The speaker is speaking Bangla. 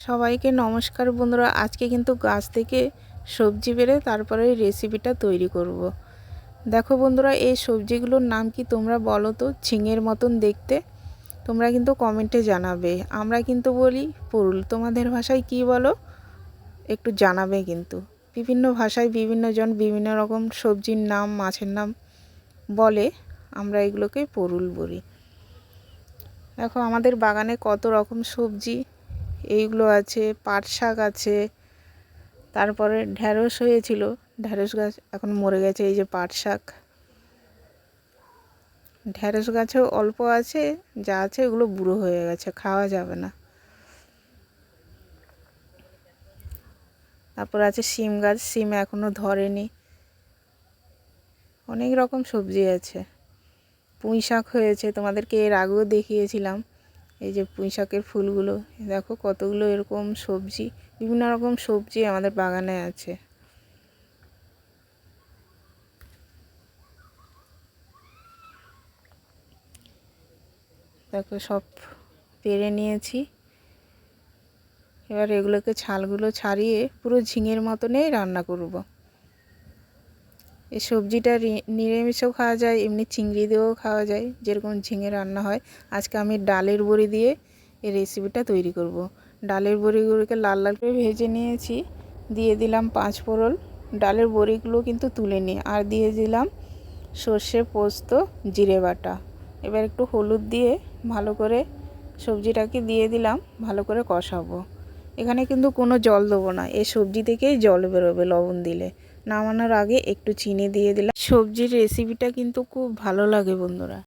সবাইকে নমস্কার বন্ধুরা। আজকে কিন্তু গাছ থেকে সবজি বেড়ে তারপরে এই রেসিপিটা তৈরি করব। দেখো বন্ধুরা, এই সবজিগুলোর নাম কি তোমরা বলো তো? ঝিঙের মতন দেখতে। তোমরা কিন্তু কমেন্টে জানাবে। আমরা কিন্তু বলি পুরুল, তোমাদের ভাষায় কি বলো একটু জানাবে। কিন্তু বিভিন্ন ভাষায় বিভিন্ন জন বিভিন্ন রকম সবজির নাম, মাছের নাম বলে। আমরা এগুলোকে পুরুল বলি। দেখো আমাদের বাগানে কত রকম সবজি এইগুলো আছে। পাট শাক আছে, তারপরে ঢ্যাঁড়স হয়েছিল, ঢ্যাঁড়স গাছ এখন মরে গেছে। এই যে পাট শাক, ঢ্যাঁড়স গাছেও অল্প আছে, যা আছে এগুলো বুড়ো হয়ে গেছে, খাওয়া যাবে না। তারপর আছে শিম গাছ, শিম এখনও ধরেনি। অনেক রকম সবজি আছে। পুঁই শাক হয়েছে, তোমাদেরকে এর আগেও দেখিয়েছিলাম। এই যে পুঁই শাকের ফুলগুলো, দেখো কতগুলো এরকম সবজি, বিভিন্ন রকম সবজি আমাদের বাগানে আছে। দেখো সব পেরে নিয়েছি। এবার এগুলোকে ছালগুলো ছাড়িয়ে পুরো ঝিঙের মতনই রান্না করব। এই সবজিটা নিরামিষও খাওয়া যায়, এমনি চিংড়ি দিয়েও খাওয়া যায়, যেরকম ঝিঙে রান্না হয়। আজকে আমি ডালের বড়ি দিয়ে এই রেসিপিটা তৈরি করব। ডালের বড়িগুলোকে লাল লাল করে ভেজে নিয়েছি, দিয়ে দিলাম 5 ফোড়ন। ডালের বড়িগুলো কিন্তু তুলে নিই, আর দিয়ে দিলাম সর্ষে, পোস্ত, জিরে বাটা। এবার একটু হলুদ দিয়ে ভালো করে সবজিটাকে দিয়ে দিলাম, ভালো করে কষাবো। এখানে কিন্তু কোনো জল দেবো না, এই সবজি থেকেই জল বেরোবে লবণ দিলে। নামানোর আগে একটু চিনি দিয়ে দিলাম। সবজির রেসিপিটা কিন্তু খুব ভালো লাগে বন্ধুরা।